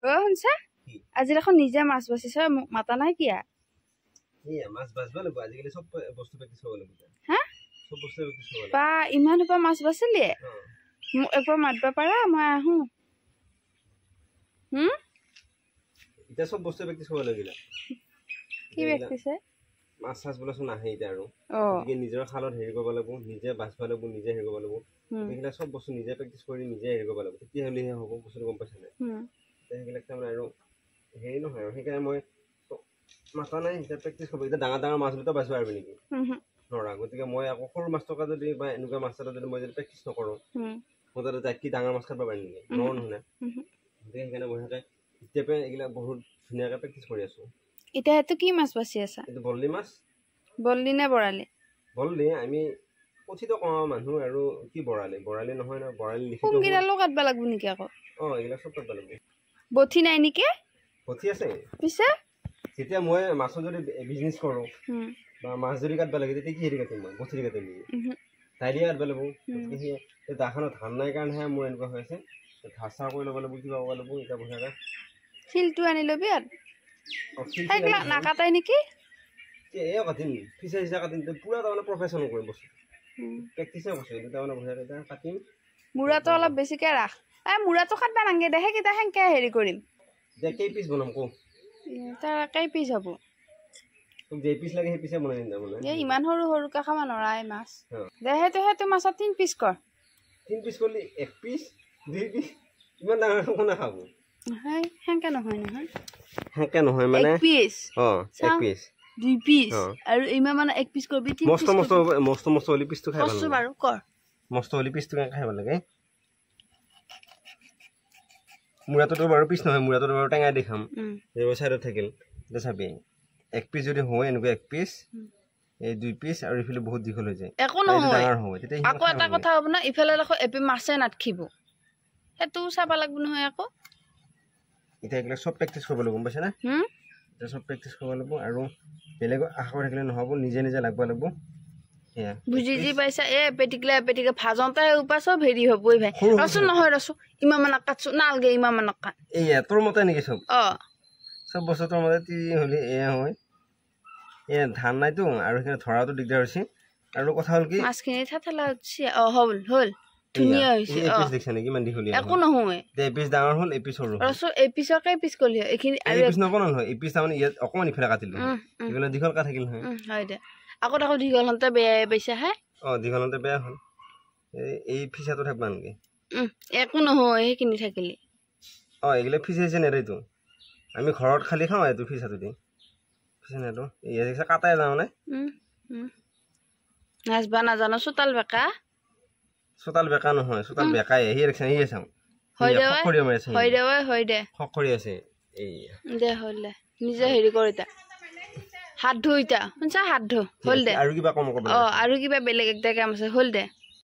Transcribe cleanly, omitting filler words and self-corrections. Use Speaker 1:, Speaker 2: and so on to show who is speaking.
Speaker 1: অ শুনছা আজি দেখোন নিজে মাছ বাচিছ মোক মাতা নাই কিয়া
Speaker 2: মাছ বাছবা লাগব আজিকালি সব বস্তু প্ৰেক্টিছ কৰিব লাগিব
Speaker 1: হা
Speaker 2: সব বস্তু প্ৰেক্টিছ কৰিব লাগিব
Speaker 1: বা ইমান হোপা মাছ বাচিলি মোক একবাৰ মাতবা পাৰা মই আহো
Speaker 2: এতিয়া সব বস্তু প্ৰেক্টিছ কৰিব লাগিব
Speaker 1: কি ব্যক্তিছে
Speaker 2: মাছ চাছ বোলাচোন নাহে এতিয়া আৰু গতিকে নিজৰ খালত হেৰি কৰিব লাগিব নিজে বাছবা লাগিব নিজে হেৰি কৰিব লাগিব এইগিলা সব বস্তু নিজে প্ৰেক্টিছ কৰি নিজে হেৰি কৰিব লাগিব তেতিয়াহ'লেহে হ'ব বস্তুটো গম পাইছা নাই সেইবিলাক তাৰমানে আৰু হেৰি নহয় আৰু সেইকাৰণে মই মাথা নাই এতিয়া প্ৰেক্টিছ কৰিব এতিয়া ডাঙৰ ডাঙৰ মাছ দুটা বাচিব পাৰিবি নেকি নৰা গতিকে মই আকৌ সৰু মাছ থকা যদি বা এনেকুৱা মাছ এটা যদি মই যদি প্ৰেক্টিছ নকৰোঁ মই তাতে যাই কি ডাঙৰ মাছ খাব পাৰিম নেকি নোৱাৰোঁ নহয় গতিকে সেইকাৰণে মই সেনেকৈ এতিয়াৰ এইবিলাক বহুত ধুনীয়াকৈ প্ৰেক্টিছ কৰি আছোঁ
Speaker 1: এতিয়া এইটো কি মাছ বাচি আছা
Speaker 2: এইটো বল্লি মাছ
Speaker 1: বল্লি নে বৰালি
Speaker 2: বল্লি আমি কথিত কওঁ মানুহ আৰু কি বৰালি বৰালি নহয় ন বৰালি লিখিত
Speaker 1: কোনকেইডালো কাটবা লাগব নেকি আকৌ
Speaker 2: এইবিলাক চব কাটব লাগিব
Speaker 1: বঠি নাই নেকি
Speaker 2: বঠি আছে
Speaker 1: পিছে
Speaker 2: যেতিয়া মই মাছৰ যদি বিজনেছ কৰোঁ বা মাছ যদি কাটব লাগে তেতিয়া কি হেৰি কাটিম মই বঠি কাটিম নেকি তাই দিয়ে কাটব লাগিব সেই দাখনত ধান নাই কাৰণেহে মোৰ এনেকুৱা হৈ আছে ধাৰ চাৰ কৰি ল'ব লাগিব কিবা কৰিব লাগিব এতিয়া বঢ়িয়াকৈ
Speaker 1: শিলটো আনি ল'বি আৰু সেইবিলাক নাকাটাই নেকি
Speaker 2: এয়া কাটিম ফিচা চিচা কাটিম পুৰা তাৰমানে প্ৰফেশ্যনেল কৰিম বস্তু প্ৰেক্টিছে কৰিছোঁ এইটো তাৰমানে বঢ়িয়াকৈ কাটিম
Speaker 1: মূৰাটো অলপ বেছিকৈ ৰাখ মূৰাটো কাটবা নাংগে দে সেইকেইটা সেনেকৈ হেৰি কৰিম
Speaker 2: এতিয়া কেই পিচ বনাম কওঁ
Speaker 1: তাৰ কেই পিচ হ'ব
Speaker 2: তোক যেই পিচ লাগে সেই পিচে বনাই দিম তাৰমানে
Speaker 1: ইমান সৰু সৰুকৈ খাব নোৱাৰা মাছ দে সেইটো মাছত 3 পিচ কৰ
Speaker 2: 3 পিচ কৰিলে 1 পিচ 2 পিচ ইমান ডাঙৰ কোনে খাব
Speaker 1: সেনেকৈ নহয় নহয়
Speaker 2: সেনেকৈ নহয় মানে
Speaker 1: 1 পিচ
Speaker 2: 1 পিচ
Speaker 1: 2 পিচ আৰু ইমান মানে 1 পিচ কৰবি 3 পিচ
Speaker 2: মস্ত হলি পিচটো খাই ভাল লাগে
Speaker 1: বাৰু কৰ
Speaker 2: মস্ত হলি পিচটো খাই ভাল লাগে মুৰাটোতো বাৰু পিচ নহয় মুৰাটোতো বাৰু টেঙাই দি খাম এইবোৰ চাইডত থাকিল এতিয়া চাবি 1 পিচ যদি হয় এনেকুৱা 1 পিচ এই 2 পিচ আৰু ইফালে বহুত দীঘল হৈ যায়
Speaker 1: একো নহয় আকৌ এটা কথা হ'ব না ইফালে দেখো এপি মাছে নাটখিব সেইটো চাবা লাগব নহয় আকৌ
Speaker 2: এতিয়া এইবিলাক চব প্ৰেক্টিছ কৰিব লাগিব গম পাইছা না এতিয়া চব প্ৰেক্টিছ কৰিব লাগিব আৰু বেলেগ আশা কৰি থাকিলে নহ'ব নিজে নিজে লাগব লাগিব সেয়া
Speaker 1: বুজি যি পাইছা পেটিকলে ভাজনতে উপা চব হেৰি হ'বই ভাই ৰচোন নহয় ৰচোন ইমান মান কাটছো নালগে ইমান মান কাট
Speaker 2: এয়া তোৰ মতে নেকি চব বস্তু তোৰ মতে তি হ'লে এয়া হয় এয়া ধান নাইতো আৰু সেইখিনি ধৰাটো দিগদাৰ হৈছে আৰু কথা হ'ল কি
Speaker 1: মাছখিনি থাথলা হৈছে হ'ল ধুনীয়া হৈছে
Speaker 2: এপিচ দেখিছা নেকি ইমান দীঘলীয়া
Speaker 1: একো নহয়
Speaker 2: এপিচ ডাঙৰ হ'ল এপিচ সৰু
Speaker 1: ৰচোন এপিচকে পিচ কৰিলি এইখিনি
Speaker 2: আৰু এপিচ নবনাল হয় এপিচ তাৰমানে ইয়াত অকণমান ইফালে কাটিলো এইফালে দীঘল কাট থাকিল নহয়
Speaker 1: হয় দে আকৌ দীঘল হওঁতে বেয়াই পাইছা হে
Speaker 2: দীঘল হওঁতে বেয়া হ'ল এই ফিচাটো থাকিব নেকি
Speaker 1: একো নহয় সেইখিনি থাকিলে
Speaker 2: এইগিলা ফিচা চিচা নেৰেতো আমি ঘৰত খালি খাওঁ এইটো ফিচাটো দি ফিচা নেটো ইয়া দেখিছা কাটাই যাওঁ মানে
Speaker 1: নাচবা নাজানো চোতাল বেকা
Speaker 2: নহয় চোতাল বেকাই আহি ৰাখিছে আহি চাওঁ
Speaker 1: হয় দে
Speaker 2: খৰি আছে
Speaker 1: দে হ'ল দে নিজে হেৰি কৰ এতিয়া হাত ধুই এতিয়া শুনছা হাত ধু হ'ল দে
Speaker 2: আৰু কিবা কম কৰিব
Speaker 1: আৰু কিবা বেলেগ একটা কাম আছে হ'ল দে